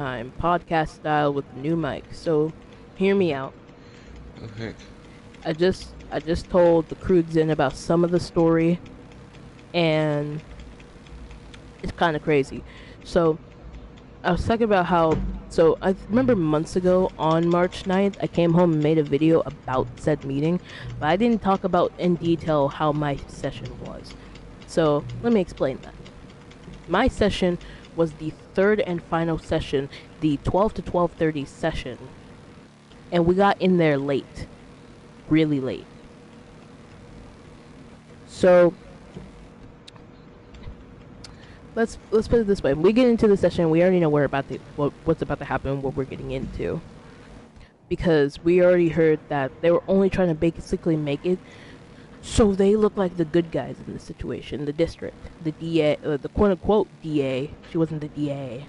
time, podcast style with the new mic. So, hear me out. Okay. I just told the crews in about some of the story, and it's kind of crazy. So, I was talking about how. So, I remember months ago on March 9th, I came home and made a video about said meeting, but I didn't talk about in detail how my session was. So, let me explain that. My session was the third and final session, the 12 to 12:30 session, and we got in there late, really late. So let's put it this way: we get into the session, we already know what's about to happen, what we're getting into, because we already heard that they were only trying to basically make it so they look like the good guys in the situation, the district, the DA, the quote-unquote DA. She wasn't the DA.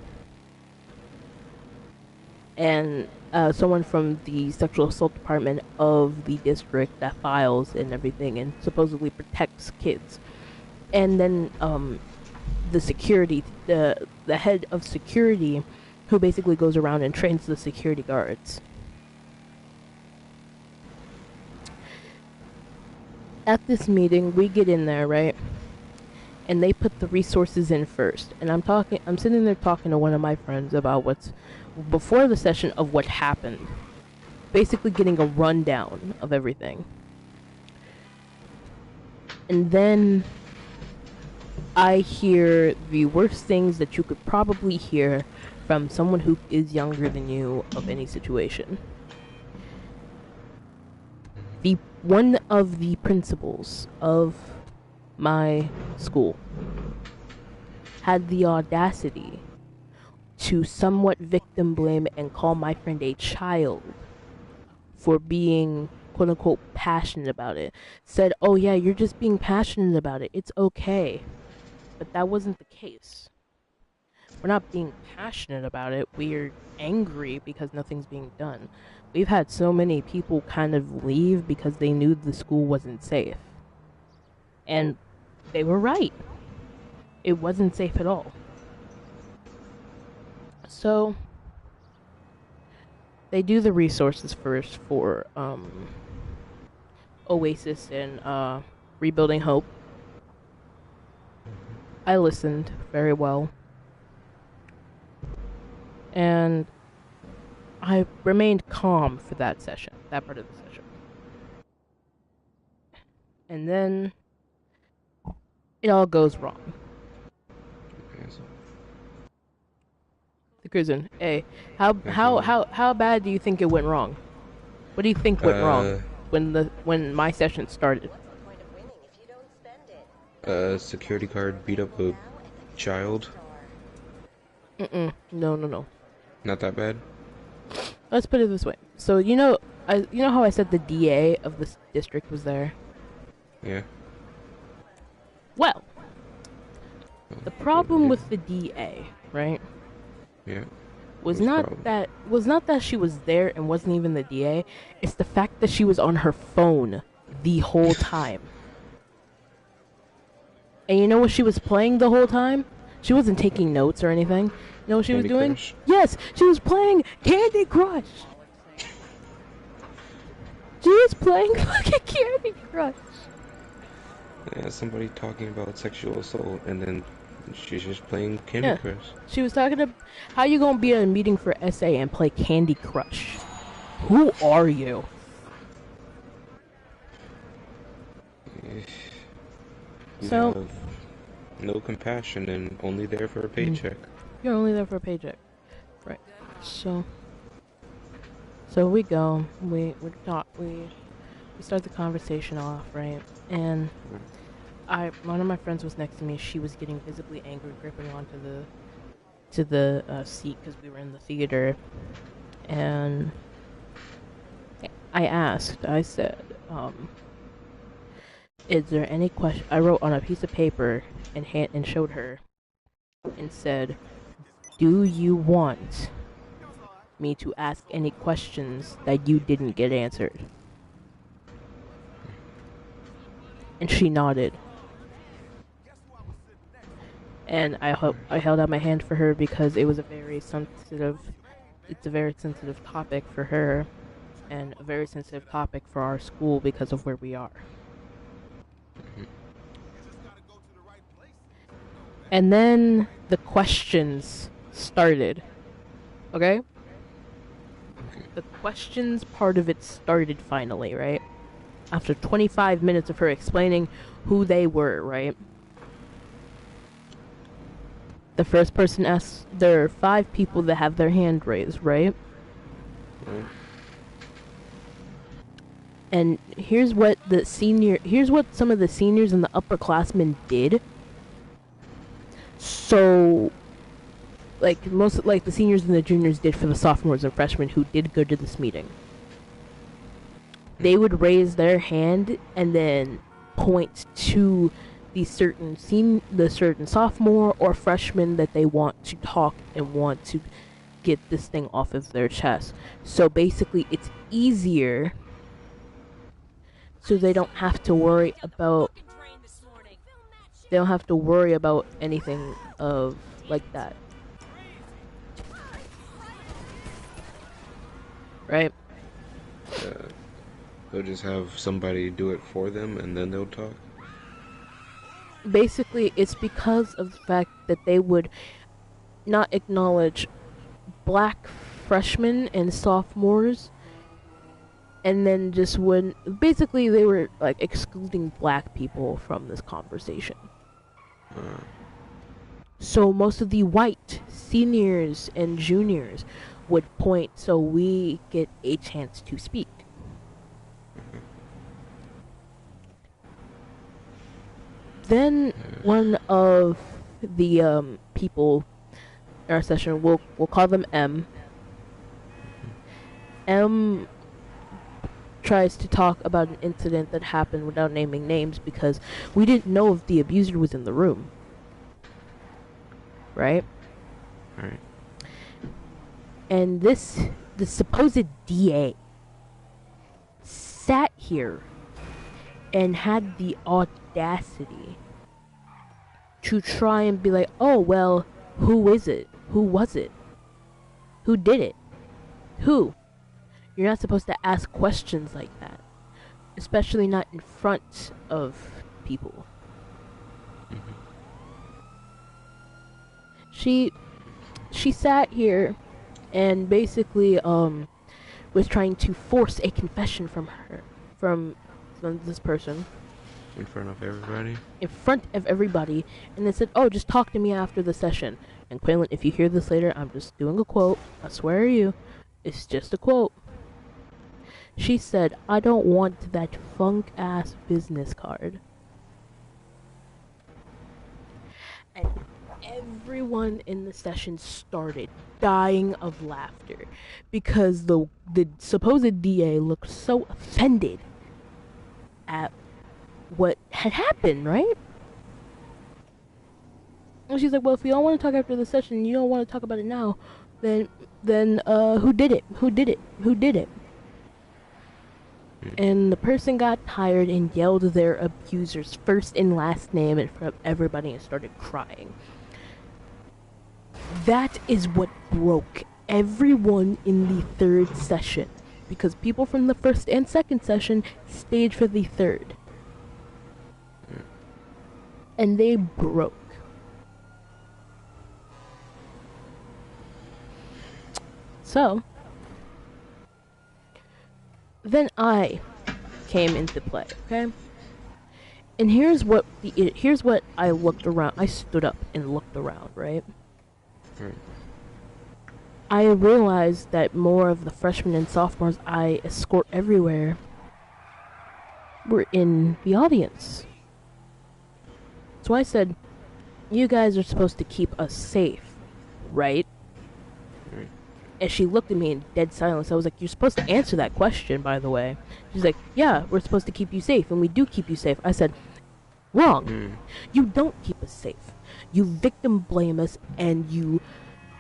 And someone from the sexual assault department of the district that files and everything and supposedly protects kids. And then the head of security, who basically goes around and trains the security guards. At this meeting, we get in there, right? And they put the resources in first. And I'm sitting there talking to one of my friends about what's before the session of what happened. Basically getting a rundown of everything. And then I hear the worst things that you could probably hear from someone who is younger than you of any situation. One of the principals of my school had the audacity to somewhat victim blame and call my friend a child for being quote unquote passionate about it. Said, "Oh yeah, you're just being passionate about it. It's okay." But that wasn't the case. We're not being passionate about it. We're angry because nothing's being done. We've had so many people kind of leave because they knew the school wasn't safe. And they were right. It wasn't safe at all. So they do the resources first for Oasis and Rebuilding Hope. I listened very well. And I remained calm for that session, that part of the session. And then it all goes wrong. The cruising. Hey, how bad do you think it went wrong? What do you think went wrong when my session started? Security guard beat up a child. No. Not that bad. Let's put it this way. So you know how I said the DA of this district was there? Yeah. Well, the problem with the DA, right? Yeah. Was not that she was there and wasn't even the DA. It's the fact that she was on her phone the whole time. And you know what she was playing the whole time? She wasn't taking notes or anything. You know what she was doing? Crush. Yes, she was playing Candy Crush. She was playing fucking Candy Crush. Yeah, somebody talking about sexual assault, and then she's just playing Candy Crush. She was talking to how you gonna be at a meeting for SA and play Candy Crush? Who are you? You So have no compassion and only there for a paycheck. You're only there for a paycheck, right? So we go. We talk. We start the conversation off, right? And one of my friends was next to me. She was getting visibly angry, gripping onto the seat because we were in the theater. And I asked. I said, "Is there any question?" I wrote on a piece of paper and showed her, and said, "Do you want me to ask any questions that you didn't get answered?" And she nodded. and I held out my hand for her because it was a very sensitive. It's a very sensitive topic for her, and a very sensitive topic for our school because of where we are. And then the questions started. Okay? The questions part of it started finally, right? After 25 minutes of her explaining who they were, right? The first person asks, there are 5 people that have their hand raised, right? And here's what some of the seniors and the upperclassmen did. So, like the seniors and the juniors did for the sophomores and freshmen who did go to this meeting. They would raise their hand and then point to the certain sophomore or freshman that they want to talk and want to get this thing off of their chest. So basically, it's easier, so they don't have to worry about anything of like that, right? They'll just have somebody do it for them, and then they'll talk. Basically, it's because of the fact that they would not acknowledge black freshmen and sophomores, and then just basically they were like excluding black people from this conversation. So most of the white seniors and juniors would point so we get a chance to speak. Then one of the people in our session, we'll call them M. M tries to talk about an incident that happened without naming names because we didn't know if the abuser was in the room. Right? Right. And the supposed DA sat here and had the audacity to try and be like, oh, well, who is it? Who was it? Who did it? Who? You're not supposed to ask questions like that. Especially not in front of people. She sat here and basically was trying to force a confession from this person. In front of everybody? In front of everybody. And they said, oh, just talk to me after the session. And Quaylen, if you hear this later, I'm just doing a quote. I swear to you. It's just a quote. She said, I don't want that funk-ass business card. And everyone in the session started dying of laughter because the supposed DA looked so offended at what had happened, right? And she's like, well, if you don't want to talk after the session and you don't want to talk about it now, then who did it? Who did it? Who did it? And the person got tired and yelled their abuser's first and last name in front of everybody and started crying. That is what broke everyone in the third session, because people from the first and second session stayed for the third. And they broke. So, then I came into play, okay? And here's what I looked around. I stood up and looked around, right? I realized that more of the freshmen and sophomores I escort everywhere were in the audience. So I said, you guys are supposed to keep us safe, right? And she looked at me in dead silence. I was like, you're supposed to answer that question, by the way. She's like, yeah, we're supposed to keep you safe, and we do keep you safe. I said, wrong. You don't keep us safe. You victim blame us, and you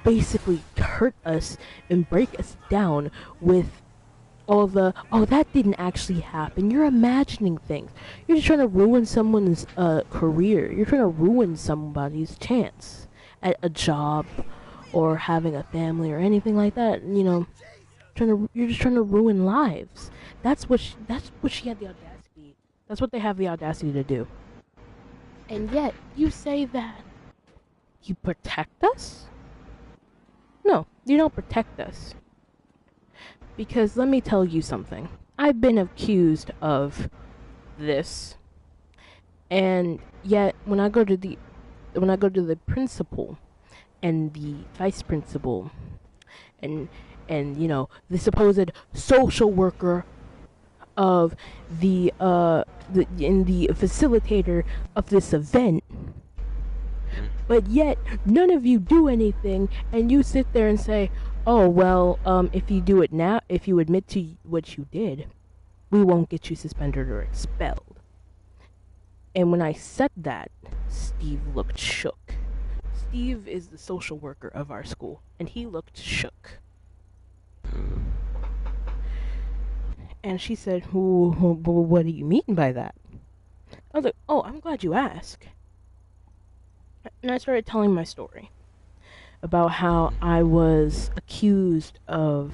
basically hurt us and break us down with oh, that didn't actually happen. You're imagining things. You're just trying to ruin someone's career. You're trying to ruin somebody's chance at a job or having a family or anything like that. You know, you're just trying to ruin lives. That's what she had the audacity. That's what they have the audacity to do. And yet, you say that you protect us? No, you don't protect us. Because let me tell you something. I've been accused of this, and yet when I go to the principal and the vice principal and you know, the supposed social worker of the facilitator of this event, but yet none of you do anything, and you sit there and say, oh well, if you do it now, if you admit to what you did, we won't get you suspended or expelled. And when I said that, Steve looked shook. Steve is the social worker of our school, and he looked shook. And she said, what do you mean by that? I was like, oh, I'm glad you asked. And I started telling my story about how I was accused of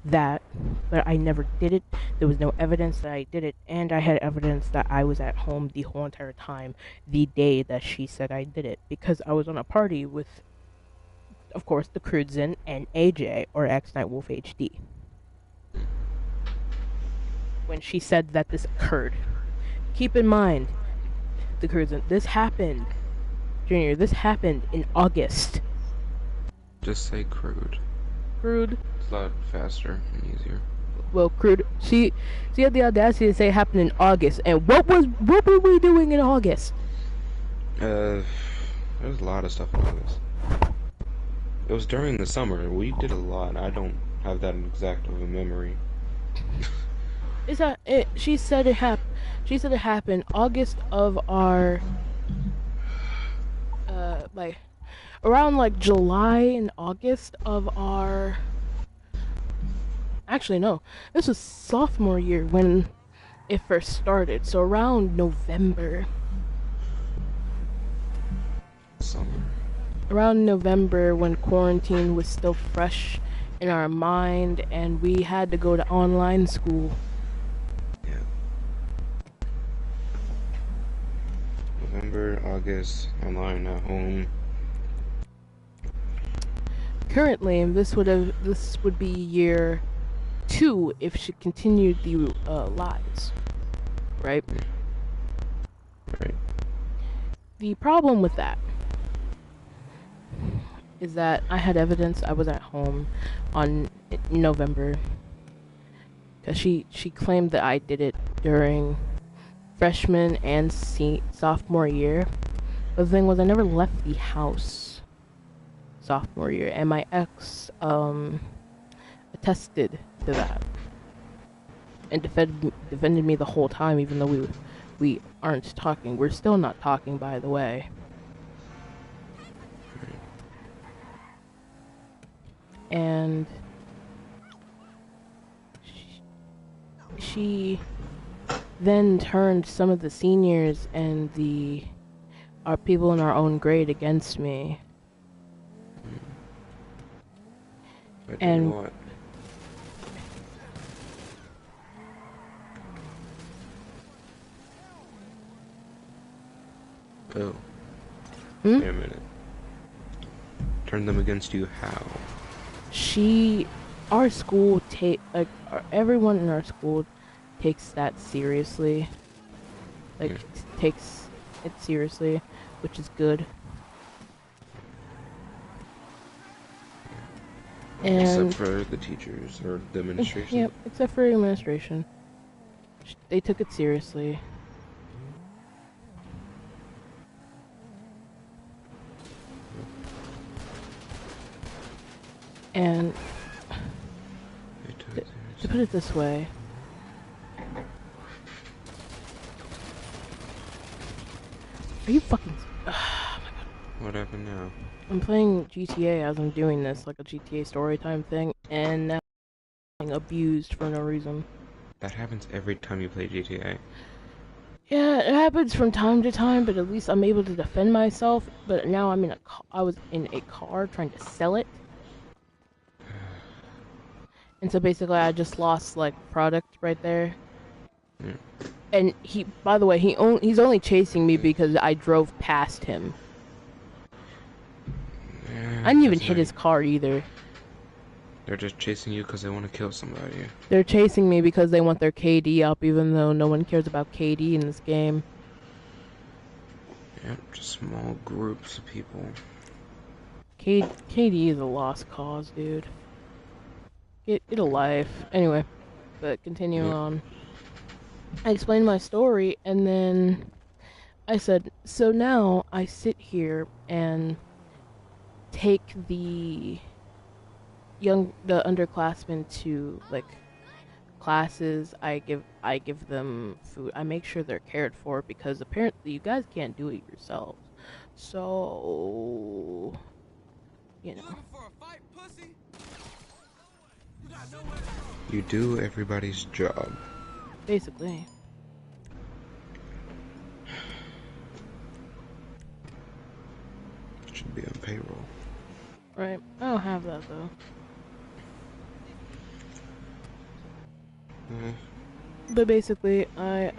that, but I never did it. There was no evidence that I did it, and I had evidence that I was at home the whole entire time, the day that she said I did it, because I was on a party with, of course, the Crudzen and AJ, or X Night Wolf HD, when she said that this occurred. Keep in mind, the Crudzen, this happened, Junior, this happened in August. Just say crude. Crude. It's a lot faster and easier. Well, crude. She had the audacity to say it happened in August. And what were we doing in August? There was a lot of stuff in August. It was during the summer. We did a lot. I don't have that exact of a memory. Is that it? She said it happened. She said it happened August of our like around like July and August of our. Actually, no. This was sophomore year when it first started. So around November. Summer. Around November, when quarantine was still fresh in our mind and we had to go to online school. Yeah. November, August, online at home. Currently, this would be year 2 if she continued the lies, right? Right. The problem with that is that I had evidence. I was at home on November, because she claimed that I did it during freshman and sophomore year. But the thing was, I never left the house sophomore year, and my ex attested to that and defended me the whole time, even though we aren't talking. We're still not talking, by the way. And she then turned some of the seniors and our people in our own grade against me. And what? Oh. Wait a minute. Turn them against you how? Our school everyone in our school takes that seriously. Takes it seriously, which is good. And except for the teachers or the administration. Yep, except for administration. They took it seriously. And to put it this way, are you fucking? Oh my God. What happened now? I'm playing GTA as I'm doing this, like a GTA storytime thing, and abused for no reason. That happens every time you play GTA. Yeah, it happens from time to time, but at least I'm able to defend myself. But now I was in a car trying to sell it. And so basically I just lost like product right there. Yeah. And by the way, he's only chasing me because I drove past him. Yeah, I didn't even hit his car either. They're just chasing you because they want to kill somebody. They're chasing me because they want their KD up, even though no one cares about KD in this game. Yep, just small groups of people. KD is a lost cause, dude. Get a life. Anyway, but continuing on. I explained my story, and then I said, so now I sit here and take the underclassmen to like classes. I give them food. I make sure they're cared for because apparently you guys can't do it yourselves. So, you know. You do everybody's job. Basically. Should be on payroll. Right. I don't have that though. But basically, I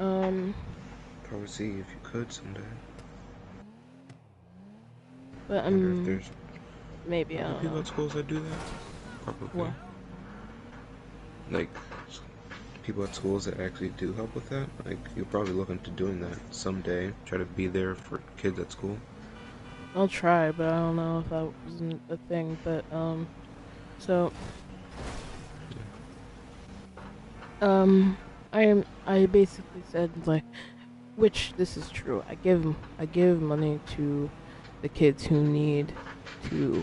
probably see if you could someday. But if there's maybe I don't people know. at schools that do that. Probably. What? Like people at schools that actually do help with that. Like you'll probably look into doing that someday. Try to be there for kids at school. I'll try, but I don't know if that wasn't a thing. But so I basically said like, which this is true. I give money to the kids who need to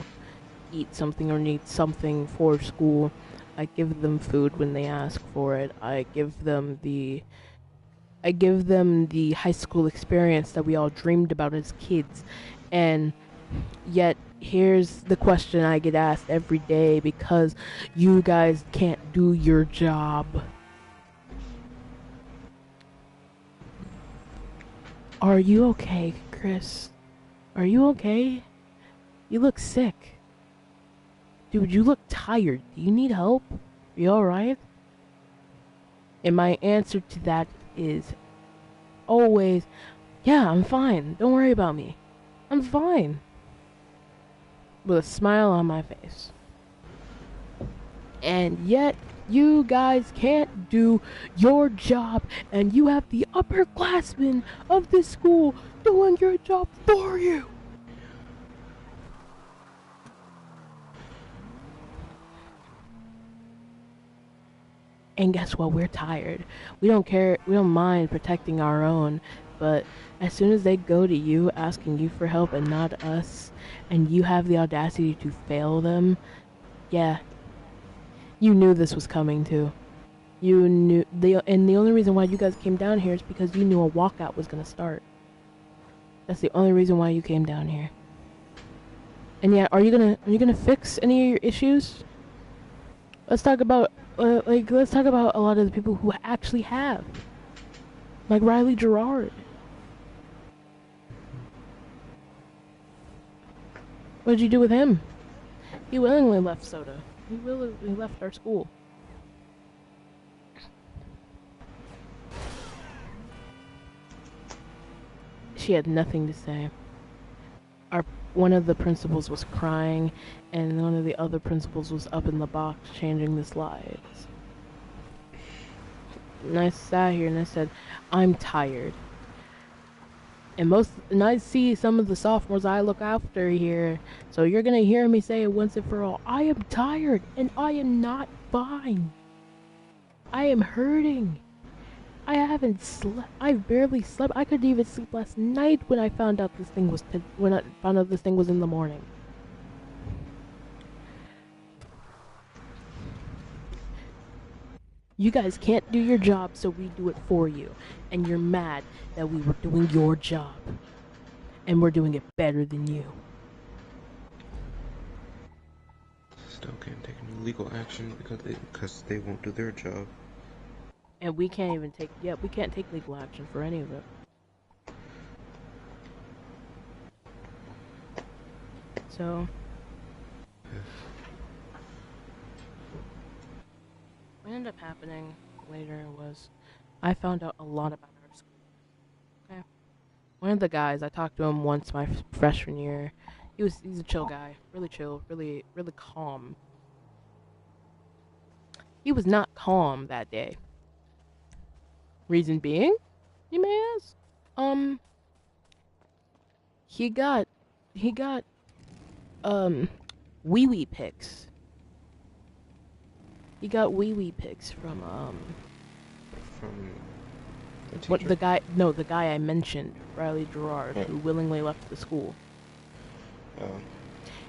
eat something or need something for school. I give them food when they ask for it. I give them the high school experience that we all dreamed about as kids. And yet here's the question I get asked every day because you guys can't do your job. Are you okay, Chris? Are you okay? You look sick. Dude, you look tired. Do you need help? Are you alright? And my answer to that is always, yeah, I'm fine. Don't worry about me. I'm fine. With a smile on my face. And yet, you guys can't do your job, and you have the upperclassmen of this school doing your job for you. And guess what? We're tired. We don't care. We don't mind protecting our own. But as soon as they go to you asking you for help and not us, and you have the audacity to fail them, yeah, you knew this was coming too. You knew and the only reason why you guys came down here is because you knew a walkout was gonna start. That's the only reason why you came down here. And yeah, are you gonna fix any of your issues? Let's talk about let's talk about a lot of the people who actually have, like Riley Gerard. What did you do with him? He willingly left Soda. He willingly left our school. She had nothing to say. One of the principals was crying, and one of the other principals was up in the box changing the slides. And I sat here and I said, I'm tired. And I see some of the sophomores I look after here, so you're gonna hear me say it once and for all. I am tired, and I am not fine. I am hurting. I haven't slept. I barely slept. I couldn't even sleep last night when I found out this thing was in the morning. You guys can't do your job, so we do it for you. And you're mad that we were doing your job. And we're doing it better than you. still can't take any legal action because they won't do their job. And we can't even take, yeah, we can't take legal action for any of it. So, what ended up happening later was I found out a lot about our school. Okay. One of the guys, I talked to him once my freshman year. He's a chill guy, really chill, really calm. He was not calm that day. Reason being, you may ask. Um, he got he got um wee wee pics. He got wee wee pics from From the what teacher? the guy no the guy I mentioned, Riley Gerard, Yeah. who willingly left the school. Oh.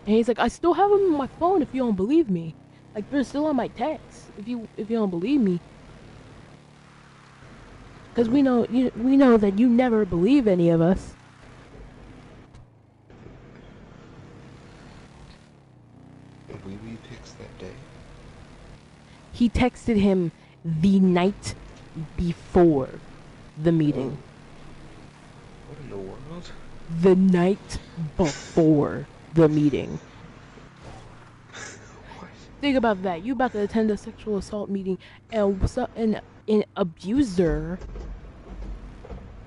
And he's like, I still have them on my phone if you don't believe me. Like they're still on my text if you don't believe me. Because Oh. we know that you never believe any of us. Wee picks that day? He texted him the night before the meeting. Oh. What in the world? The night before the meeting. What? Think about that. You about to attend a sexual assault meeting and an abuser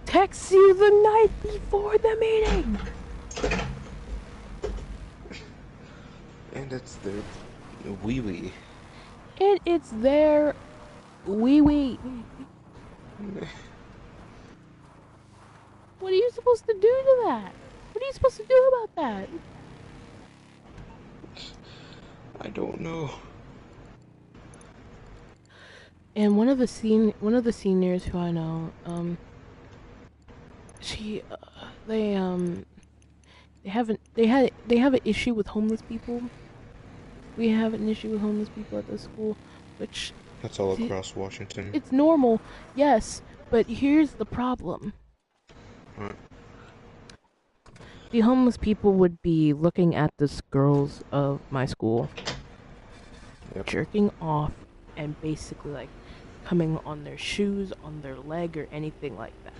texts you the night before the meeting. And it's their wee wee. And it's their wee wee. What are you supposed to do to that? What are you supposed to do about that? I don't know. And one of the seniors who I know, she, they have an issue with homeless people. We have an issue with homeless people at the school, which That's all across Washington. it's normal, yes, but here's the problem. What? The homeless people would be looking at the girls of my school, Yep. jerking off, and basically like coming on their shoes, on their leg, or anything like that.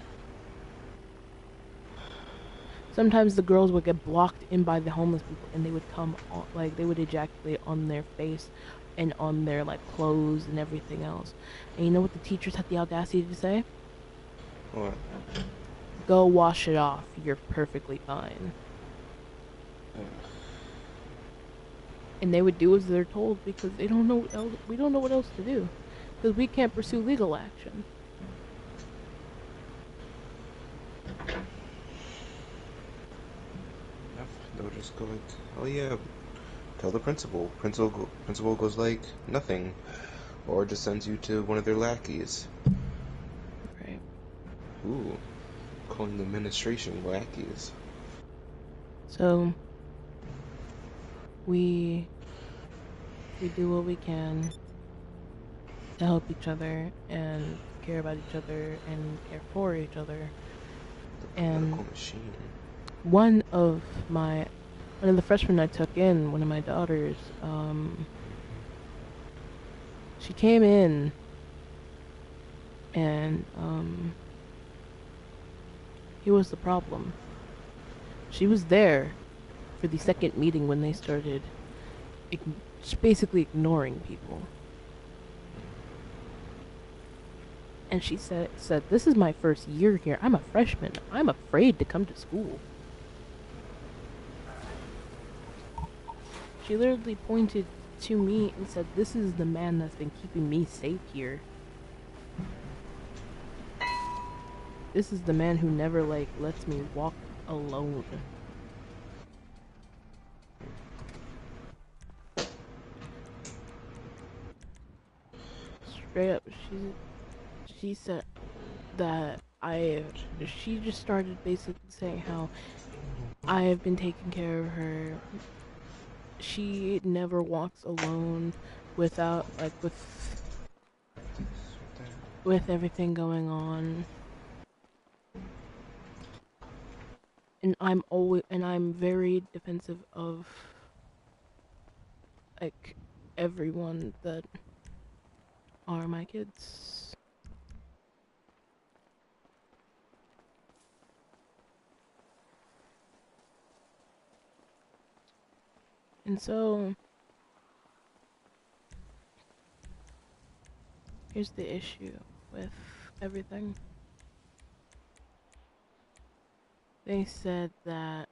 Sometimes the girls would get blocked in by the homeless people, and they would come on, like they would ejaculate on their face and on their like clothes and everything else. And you know what the teachers had the audacity to say? What? Go wash it off. You're perfectly fine. And they would do as they're told because they don't know what else, we don't know what else to do because we can't pursue legal action. They'll just go like, oh yeah, tell the principal. Principal goes like, nothing. Or just sends you to one of their lackeys. Right. Ooh, calling the administration lackeys. So we do what we can to help each other and care about each other and care for each other. The And political machine. one of the freshmen I took in, one of my daughters, she came in and here was the problem. She was there for the second meeting when they started basically ignoring people. And she said, this is my first year here. I'm a freshman. I'm afraid to come to school. She literally pointed to me and said, this is the man that's been keeping me safe here. This is the man who never, like, lets me walk alone. Straight up, she said that she just started basically saying how I have been taking care of her. She never walks alone without, like, with everything going on. And I'm very defensive of like everyone that are my kids. And so here's the issue with everything. They said that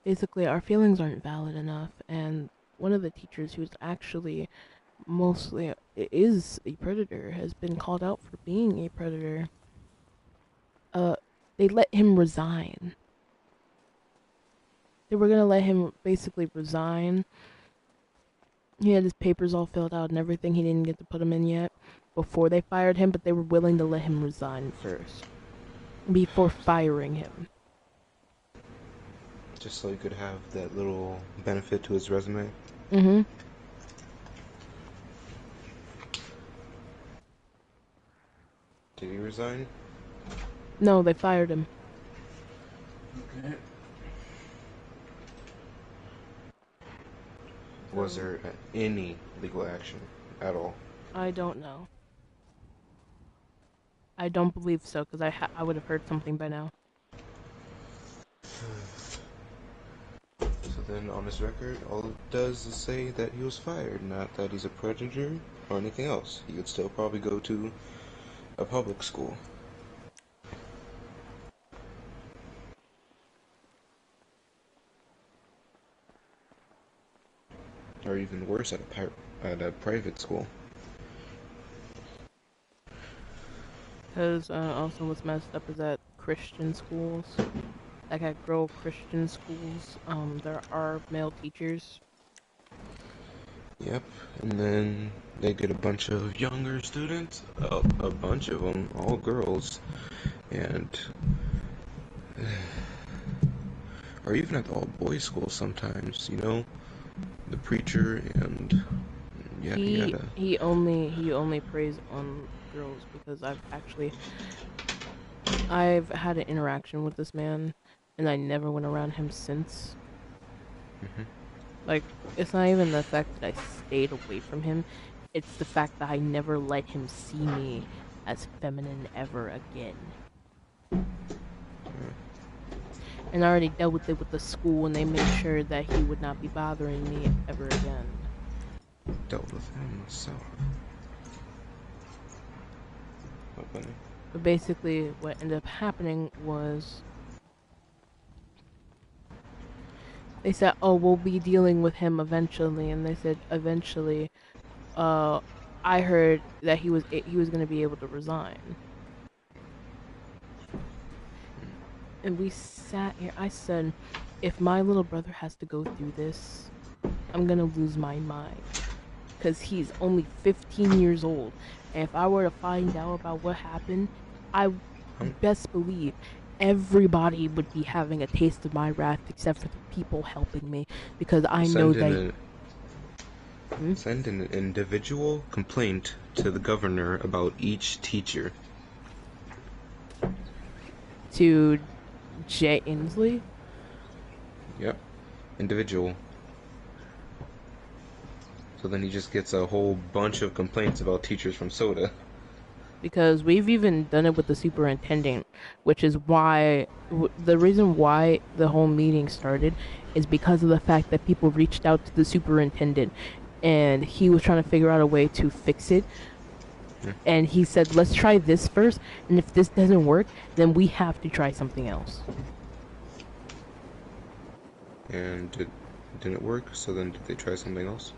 basically our feelings aren't valid enough, and one of the teachers who's actually mostly is a predator has been called out for being a predator. Uh, they let him resign. They were gonna let him basically resign. He had his papers all filled out and everything. He didn't get to put them in yet before they fired him, but they were willing to let him resign first before firing him. Just so he could have that little benefit to his resume. Mm-hmm. Did he resign? No, they fired him. Okay. Was there any legal action at all? I don't know. I don't believe so, because I would have heard something by now. So then on his record, all it does is say that he was fired, not that he's a predator or anything else. He could still probably go to a public school. Or even worse, at a private school. Because also what's messed up is that Christian schools, like at girl Christian schools, there are male teachers. Yep, and then they get a bunch of younger students, a bunch of them, all girls, and or even at the all boys school sometimes, you know, the preacher and yada He yada. he only he only preys on girls because I've had an interaction with this man, and I never went around him since. Hmm. Like, it's not even the fact that I stayed away from him, it's the fact that I never let him see me as feminine ever again. And I already dealt with it with the school, and they made sure that he would not be bothering me ever again. Dealt with him myself. What funny? But basically, what ended up happening was they said, "Oh, we'll be dealing with him eventually," and they said, "Eventually." Uh, I heard that he was going to be able to resign, and we sat here. I said, "If my little brother has to go through this, I'm gonna lose my mind." Because he's only 15 years old. And if I were to find out about what happened, I Um, best believe everybody would be having a taste of my wrath except for the people helping me. Because I know send in that. a send an individual complaint to the governor about each teacher. To Jay Inslee. Yep, individual. So then he just gets a whole bunch of complaints about teachers from Soda. Because we've even done it with the superintendent, which is why the reason why the whole meeting started is because of the fact that people reached out to the superintendent and he was trying to figure out a way to fix it. Yeah. And he said, let's try this first, and if this doesn't work, then we have to try something else. And it didn't work, so then did they try something else?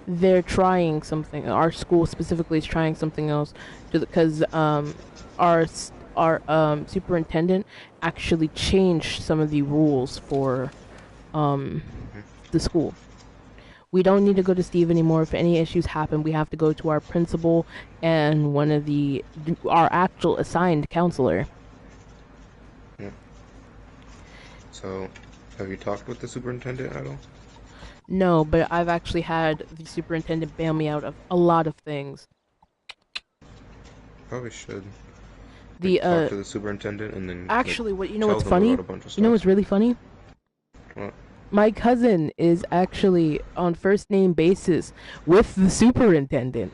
They're trying something. Our school specifically is trying something else because our superintendent actually changed some of the rules for Hmm. the school. We don't need to go to Steve anymore. If any issues happen, we have to go to our principal and one of our actual assigned counselor. Yeah. So, have you talked with the superintendent at all? No, but I've actually had the superintendent bail me out of a lot of things. Probably should. The Like, talk to the superintendent and then, like, actually, what you know tell what's them funny? about a bunch of You know stuff. what's really funny? What? My cousin is actually on first name basis with the superintendent.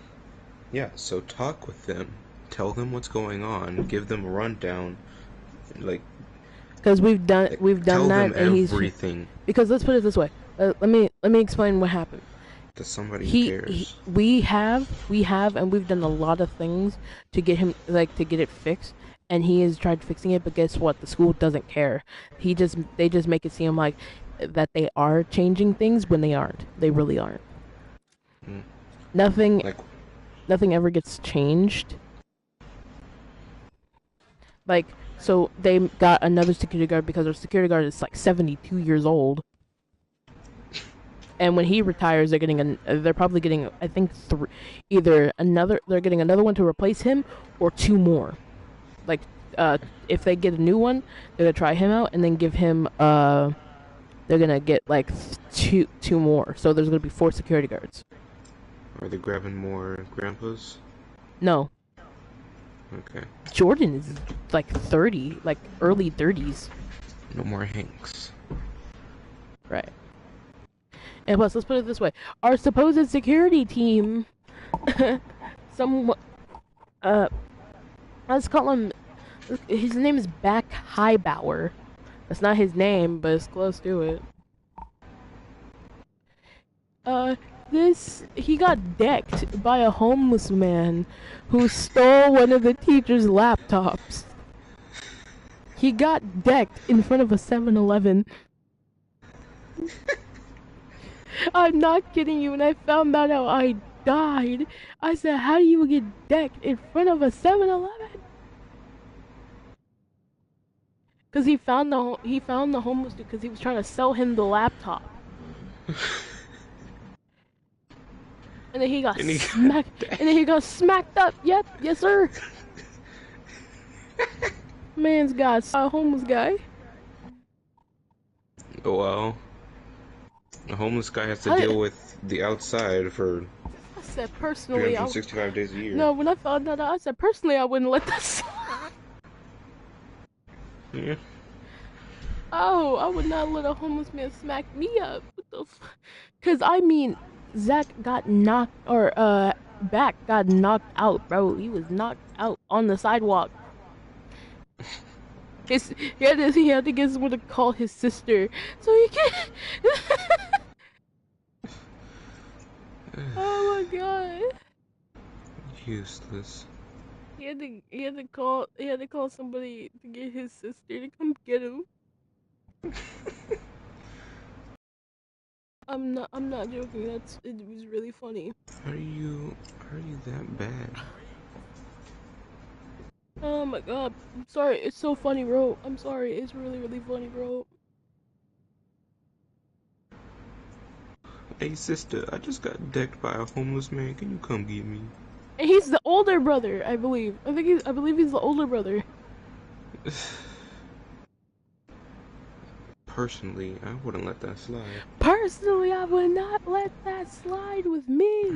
Yeah, so talk with them. Tell them what's going on. Give them a rundown. Like, Because we've done tell them that, and he's everything because let's put it this way. Let me explain what happened. to somebody who cares. We have and we've done a lot of things to get him, like, to get it fixed, and he has tried fixing it, but guess what? The school doesn't care. They just make it seem like that they are changing things when they aren't. They really aren't. Mm. Nothing Like, nothing ever gets changed. Like, so they got another security guard because our security guard is like 72 years old. And when he retires, they're probably getting, I think, they're getting another one to replace him, or two more. Like, if they get a new one, they're gonna try him out and then give him, they're gonna get like two more. So there's gonna be 4 security guards. are they grabbing more grandpas? No, Okay. Jordan is like 30, like early 30s. No more Hanks. Right. And plus, let's put it this way: our supposed security team, some, let's call him. His name is Back Highbauer. That's not his name, but it's close to it. He got decked by a homeless man who stole one of the teacher's laptops. He got decked in front of a 7-Eleven. I'm not kidding you. When I found that out, I died. I said, how do you get decked in front of a 7-Eleven? Because he found the homeless dude because he was trying to sell him the laptop. And then he got smacked. And then he got smacked up. Yep, yes sir. Man's got a homeless guy. Oh well. A homeless guy has to deal with the outside for I said personally, 365 days a year. No, when I found that out, I said personally I wouldn't let that slide. Yeah. Oh, I would not let a homeless man smack me up. What the fuck? Cause I mean, Zach got knocked, or Back got knocked out, bro. He was knocked out on the sidewalk. He had to get someone to call his sister so he can. Oh my god. Useless. He had to call somebody to get his sister to come get him. I'm not joking. It was really funny. How are you that bad? Oh my god. I'm sorry. It's so funny, bro. I'm sorry. It's really, really funny, bro. Hey sister, I just got decked by a homeless man. Can you come get me? And he's the older brother, I believe. I believe he's the older brother. Personally, I wouldn't let that slide. Personally, I would not let that slide with me.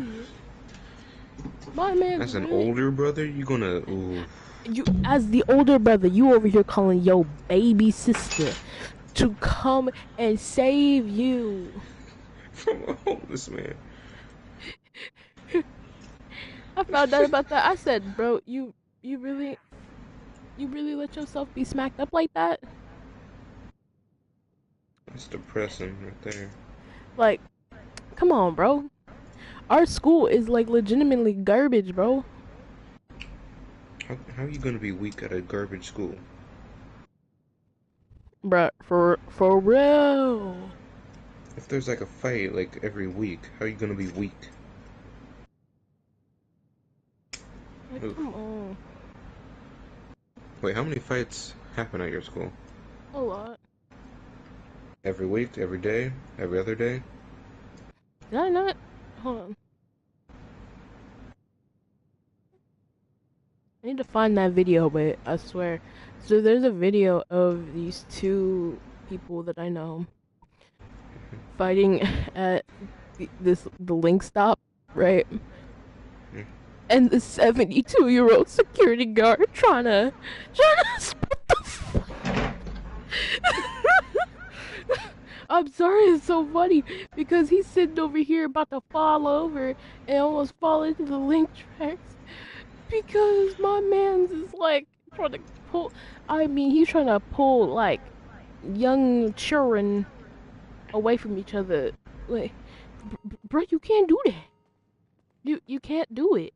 My man. As an older brother, you gonna ooh. You, as the older brother, you over here calling your baby sister to come and save you From a homeless man. I found out about that. I said, bro, you really let yourself be smacked up like that? That's depressing right there. Like, come on, bro. Our school is like legitimately garbage, bro. How are you gonna be weak at a garbage school? Bruh, for real. If there's like a fight like every week, how are you gonna be weak? Like, come on. Wait, how many fights happen at your school? A lot. Every week, every day, every other day? Did I not? Hold on. I need to find that video, but I swear. So there's a video of these two people that I know fighting at the link stop, right? And the 72-year-old security guard trying to split the fight. I'm sorry, it's so funny because he's sitting over here about to fall over and almost fall into the link tracks because my man's is like trying to pull. I mean, he's trying to pull like young children away from each other. Like, bro, you can't do that. You can't do it.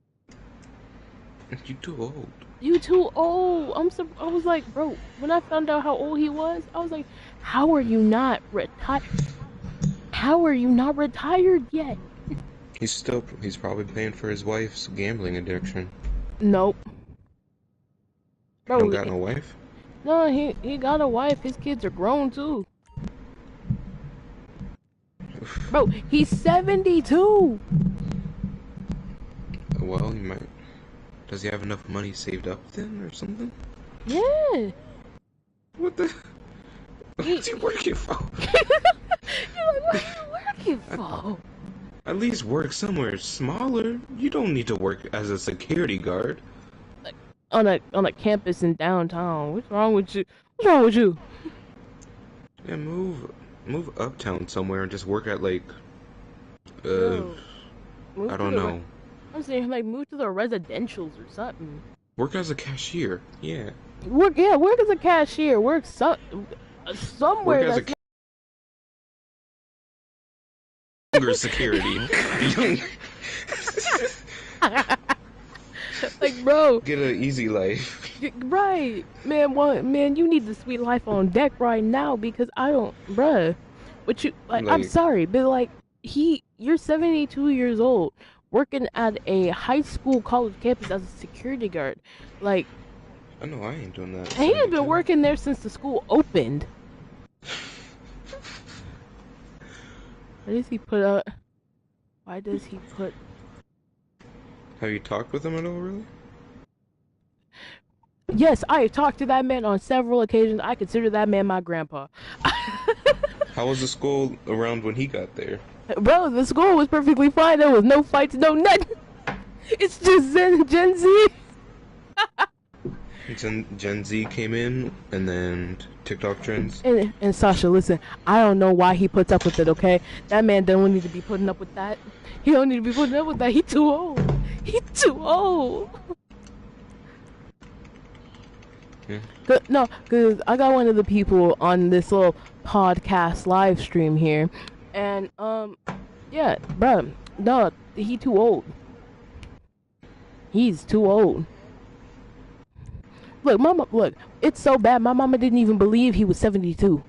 You too old. You too old. I was like, bro, when I found out how old he was, I was like, how are you not retired? How are you not retired yet? He's probably paying for his wife's gambling addiction. Nope. Don't Bro, got no wife? no, he got a wife. His kids are grown too. Bro, he's 72. Well, he might. Does he have enough money saved up then, or something? Yeah. What the? What's he working for? You're like, what are you working for? At least work somewhere smaller. You don't need to work as a security guard. Like, on a campus in downtown. What's wrong with you? What's wrong with you? Yeah, move uptown somewhere and just work at like, Yo, I don't know. I'm saying like move to the residentials or something. Work as a cashier. Yeah. Work as a cashier. Work somewhere Work as that's younger security. like, bro. Get an easy life. Right, man. Man, you need the sweet life on deck right now because I don't, bruh. What you like? I'm sorry, but like you're 72 years old, working at a high school college campus as a security guard. Like, I know I ain't doing that. and he has been working there since the school opened. Why does he put? Have you talked with him at all, really? Yes, I have talked to that man on several occasions. I consider that man my grandpa. How was the school around when he got there? Bro, the school was perfectly fine. There was no fights, no nothing. It's just Gen Z. Gen Z came in, and then TikTok trends. And Sasha, listen, I don't know why he puts up with it, okay? That man don't need to be putting up with that. He don't need to be putting up with that. He too old. He too old. Yeah. No, because I got one of the people on this little podcast live stream here. And, yeah, bruh, no, he too old. He's too old. Look, mama, look, it's so bad, my mama didn't even believe he was 72.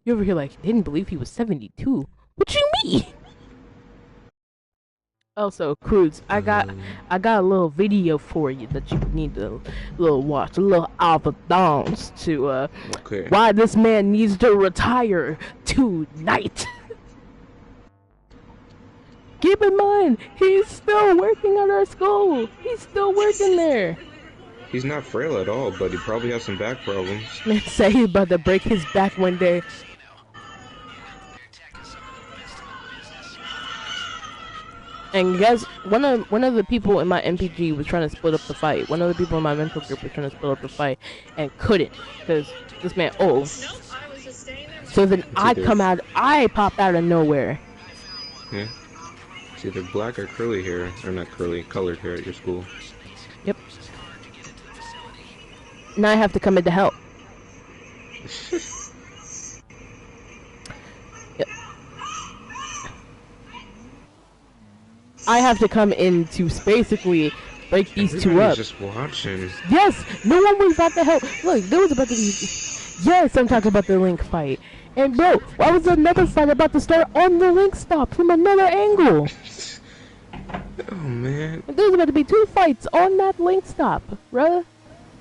You over here like, didn't believe he was 72? What you mean? Also, Cruz, I got a little video for you that you need to watch, a little alpha downs to why this man needs to retire tonight. Keep in mind, he's still working at our school. He's still working there. He's not frail at all, but he probably has some back problems. Man, say he's about to break his back one day. And guys, one of the people in my MPG was trying to split up the fight. One of the people in my mental group was trying to split up the fight and couldn't because this man. Oh, so then I popped out of nowhere. Yeah, it's either black or curly hair, or not curly, colored hair at your school. Yep. Now I have to come in to help. Yep. I have to come in to basically break these two up. Just watching. Yes, no one was about to help. Look, there was about to be. Yes, I'm talking about the Link fight. And bro, why was another fight about to start on the Link stop from another angle? Oh man. There was about to be two fights on that Link stop, bruh.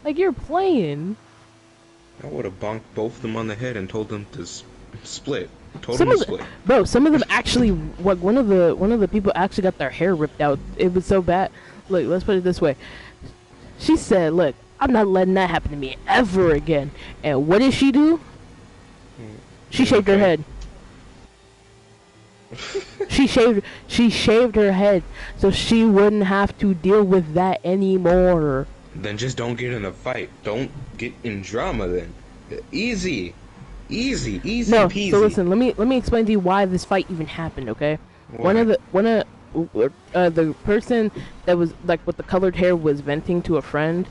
Like you're playing. I would have bonked both of them on the head and told them to split. Totally split. Bro, some of them actually, one of the people actually got their hair ripped out. It was so bad. Look, let's put it this way. She said, "Look, I'm not letting that happen to me ever again." And what did she do? She shaved her head. She shaved her head so she wouldn't have to deal with that anymore. Then just don't get in a fight. Don't get in drama then. Easy. Easy No, so peasy. listen, let me explain to you why this fight even happened, okay? Why? One of the person that was like with the colored hair was venting to a friend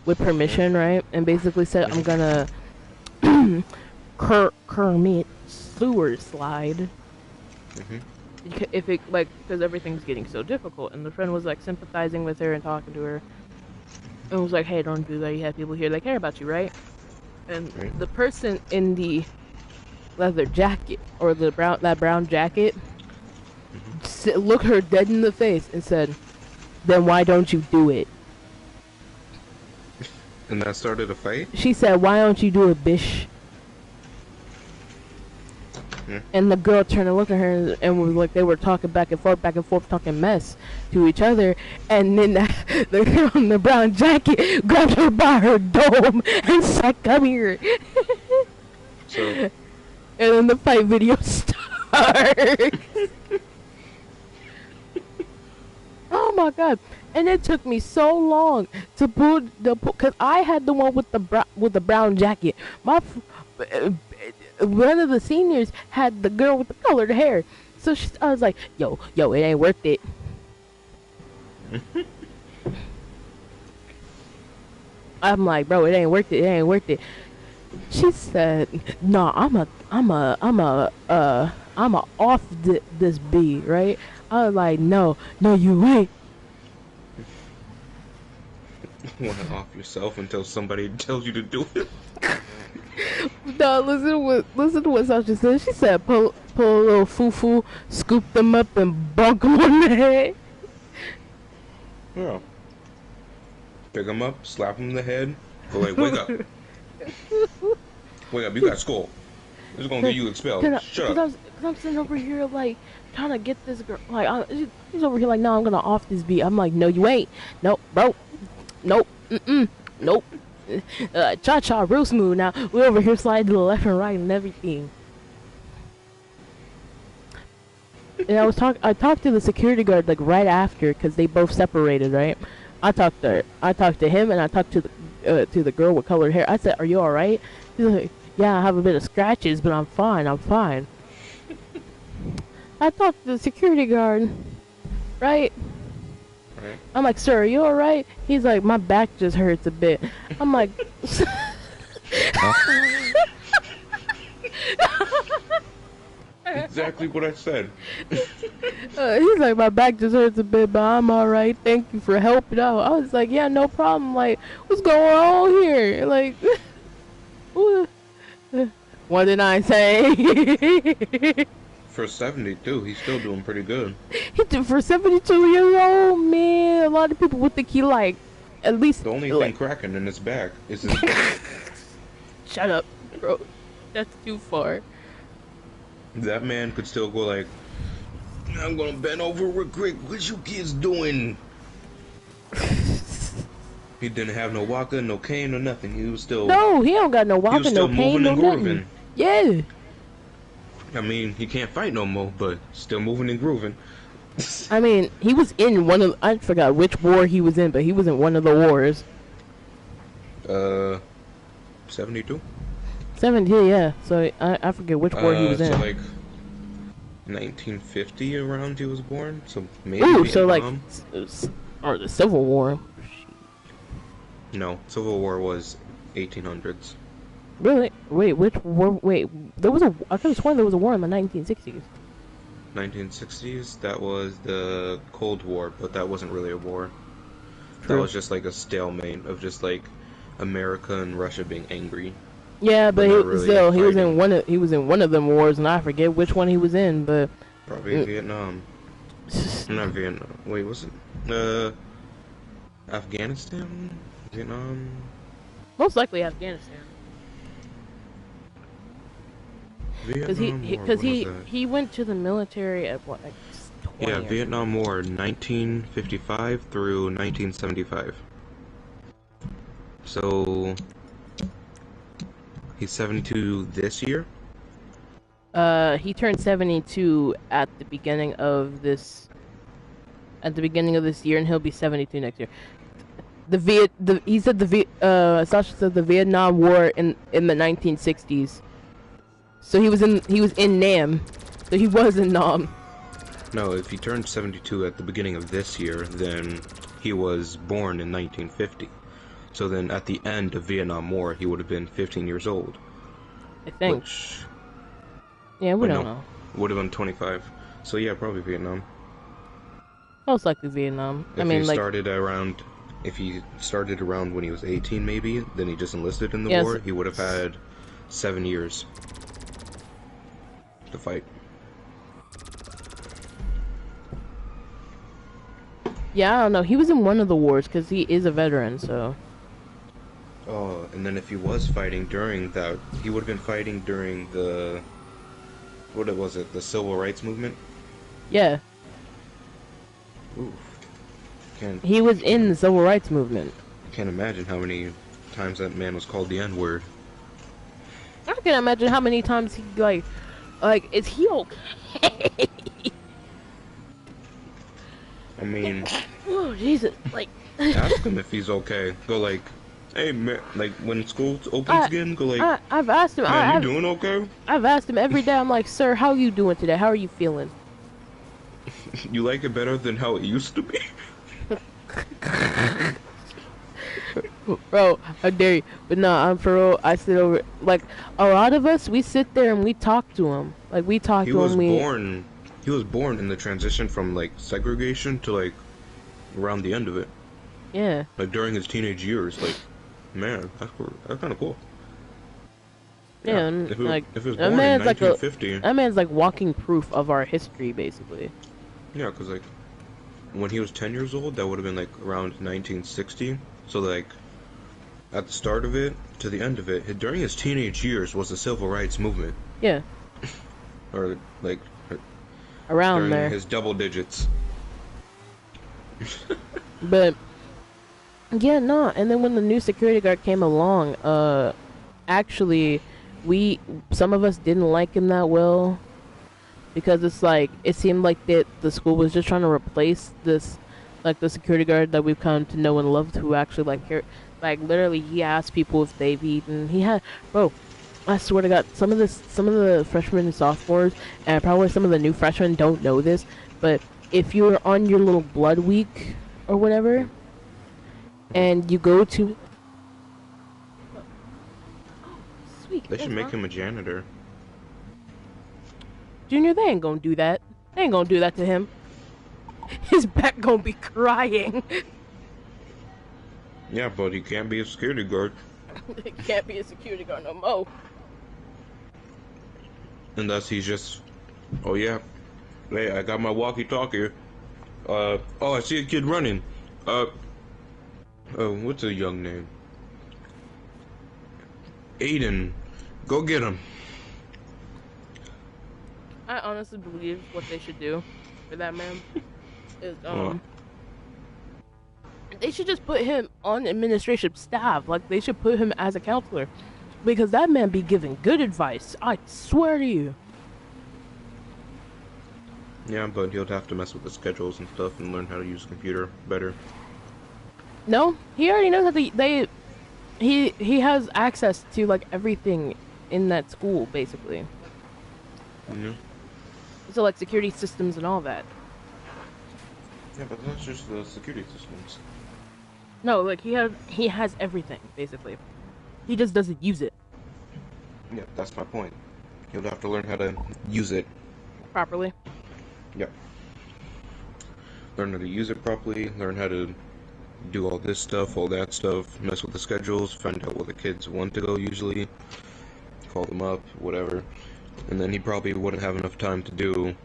with Mhm. permission, right? And basically said, "I'm Mhm. gonna Kermit sewer slide Mhm. if it like because everything's getting so difficult." And the friend was like sympathizing with her and talking to her, and was like, "Hey, don't do that. You have people here that care about you, right?" And Right. the person in the leather jacket or the brown jacket Mhm. looked her dead in the face and said, "Then why don't you do it?" And that started a fight. She said, "Why don't you do it, bish?" Yeah. And the girl turned and looked at her and was like, they were talking back and forth, talking mess to each other. And then the girl in the brown jacket grabbed her by her dome and said, "Come here." So And then the fight video starts. Oh my god! And it took me so long to pull cause I had the one with the brown jacket. One of the seniors had the girl with the colored hair. So I was like, yo, it ain't worth it. I'm like, bro, it ain't worth it. It ain't worth it. She said, "No, I'm a off this B, right?" I was like, no, you ain't." want to off yourself until somebody tells you to do it. No, listen to what Sasha said. She said, pull a little foo, scoop them up and bunk them on the head." Yeah. Pick him up, slap him in the head. Go, wait, wake up. Wake up, you got school. This is gonna get you expelled. Shut up. Cause I'm sitting over here like trying to get this girl. Like she's over here like, "No, I'm gonna off this beat." I'm like, "No, you ain't. Nope, bro. Nope. Nope." Cha cha, real smooth. Now we over here sliding to the left and right and everything. And I talked to the security guard like right after because they both separated, right? Right. I talked to him and I talked to the girl with colored hair. I said, "Are you all right?" She's like, "Yeah, I have a bit of scratches, but I'm fine. I'm fine." I talked to the security guard, right? Right. I'm like, "Sir, are you all right?" He's like, "My back just hurts a bit." I'm like, Exactly what I said. he's like, "My back just hurts a bit, but I'm all right. Thank you for helping out." I was like, "Yeah, no problem. Like, what's going on here? Like, what did I say?" For 72, he's still doing pretty good. He did for 72 years old, man. A lot of people would think he like, at least The only thing like, cracking in his back is his back. shut up, bro. That's too far. That man could still go like, I'm gonna bend over real quick. What you kids doing? He didn't have no walker, no cane, or nothing. No, he don't got no He was walking, no still cane, moving no and nothing. grooving. Yeah. I mean, he can't fight no more, but still moving and grooving. I mean, he was in one of, I forgot which war he was in, but he was in one of the wars. uh, 72. 17, yeah. So I forget which war he was So in. like 1950 around he was born. So maybe Ooh, so like, Vietnam. or the Civil War. No, Civil War was 1800s. Really? Wait, which war? Wait, there was a. I could have sworn there was a war in the 1960s. 1960s. That was the Cold War, but that wasn't really a war. That True. was just like a stalemate of just like America and Russia being angry, Yeah, but but not really like he was in fighting. one of them wars, and I forget which one he was in, but Probably Vietnam. Not Vietnam. Wait, was it? Afghanistan? Vietnam? most likely Afghanistan, because Vietnam War, when was that? he went to the military at what, like Yeah, 20 or something. Vietnam War, 1955 through 1975. So, he's 72 this year? He turned 72 at the beginning of this year, and he'll be 72 next year. he said Sasha said the Vietnam War in the 1960s. So he was in Nam. So he was in Nam. No, if he turned 72 at the beginning of this year, then he was born in 1950. So then at the end of Vietnam War, he would have been 15 years old. I think. Which... Yeah, we Wait, don't no. know. Would have been 25. So yeah, probably Vietnam. Most likely Vietnam. If I mean, he like, started around... If he started around when he was 18, maybe, then he just enlisted in the yes. war, he would have had 7 years to fight. Yeah, I don't know. He was in one of the wars because he is a veteran. So. Oh, and then if he was fighting during that, he would have been fighting during the... What was it? The Civil Rights Movement? Yeah. Ooh. He was in the Civil Rights Movement. Can't imagine how many times that man was called the N-word. I can't imagine how many times he like, is he okay? I mean, Oh Jesus! Like, ask him if he's okay. Go like, hey man, like when school opens again, go like, I've asked him. man, you doing okay? I've asked him every day. I'm like, sir, how are you doing today? How are you feeling? You like it better than how it used to be? Bro, how dare you? But no, I'm for real. I sit over, like, a lot of us, we sit there and we talk to him. Like, we talk to him. He was born in the transition from like segregation to like around the end of it. Yeah. Like during his teenage years. Like, man, that's kind of cool. Yeah, and if like, it was born in 1950. That man's like walking proof of our history, basically. Yeah, because like when he was 10 years old, that would have been like around 1960. So like at the start of it to the end of it, during his teenage years was the Civil Rights Movement. Yeah. Or like around during there. his double digits. But yeah, no. And then when the new security guard came along, actually, some of us didn't like him that well. Because it's like, it seemed like that the school was just trying to replace this, like, the security guard that we've come to know and love, who actually, like, care. Like, literally, he asked people if they've eaten. Bro, I swear to God, some of the freshmen and sophomores, and probably some of the new freshmen don't know this, but if you're on your little blood week or whatever, and you go to... Oh, sweet. They should make him a janitor. Junior, they ain't gonna do that. They ain't gonna do that to him. His back gonna be crying. Yeah, but he can't be a security guard. He can't be a security guard no more. Unless he's just, oh yeah, hey, I got my walkie-talkie. Oh, I see a kid running. Oh, what's a young name? Aiden, go get him. I honestly believe what they should do for that man is they should just put him on administration staff. Like, they should put him as a counselor, because that man be giving good advice. I swear to you. Yeah, but he'll have to mess with the schedules and stuff and learn how to use a computer better. No, he already knows that he has access to like everything in that school, basically. Yeah. So like security systems and all that. Yeah, but that's just the security systems. No, like he has everything, basically. He just doesn't use it Yeah, that's my point. He'll have to learn how to use it. properly. Yep. Learn how to use it properly, learn how to do all this stuff, all that stuff, mess with the schedules, find out where the kids want to go usually, call them up, whatever. And then he probably wouldn't have enough time to do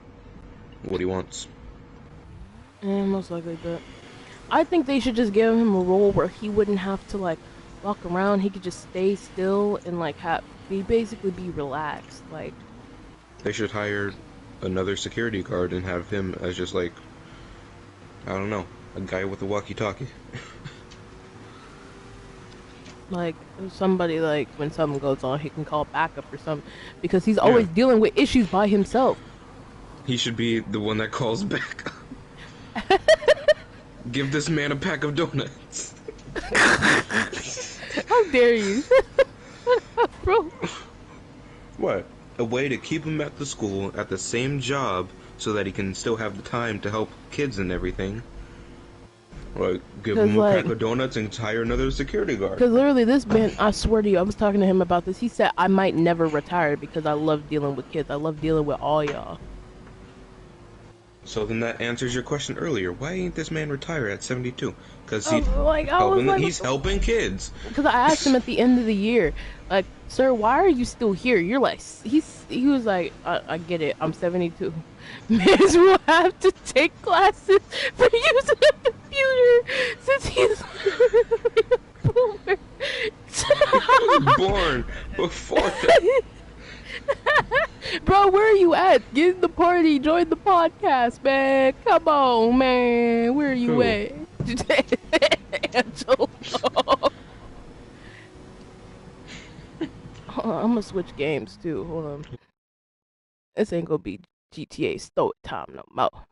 what he wants. Yeah, most likely, but I think they should just give him a role where he wouldn't have to like walk around. He could just stay still and like basically be relaxed. Like, They should hire another security guard and have him as just like, I don't know, a guy with a walkie-talkie. like somebody, like when something goes on, he can call backup or something, because he's always dealing with issues by himself. He should be the one that calls back. Give this man a pack of donuts. How dare you, bro? What? A way to keep him at the school at the same job so that he can still have the time to help kids and everything. Like, give Cause him a like, pack of donuts and hire another security guard. cause literally this man, I swear to you, I was talking to him about this. He said I might never retire because I love dealing with kids. I love dealing with all y'all. So then that answers your question earlier. Why ain't this man retire at 72? Because I was like, he's helping kids. because I asked him at the end of the year, like, sir, why are you still here? You're like, he was like, I get it. I'm 72. Miz will have to take classes for using a computer since he's a boomer. He was born before that. Bro, where are you at? Get in the party. Join the podcast, man. Come on, man. Where are you Who? at? Angelo. Hold on, I'm gonna switch games too. Hold on. This ain't gonna be GTA story time no more.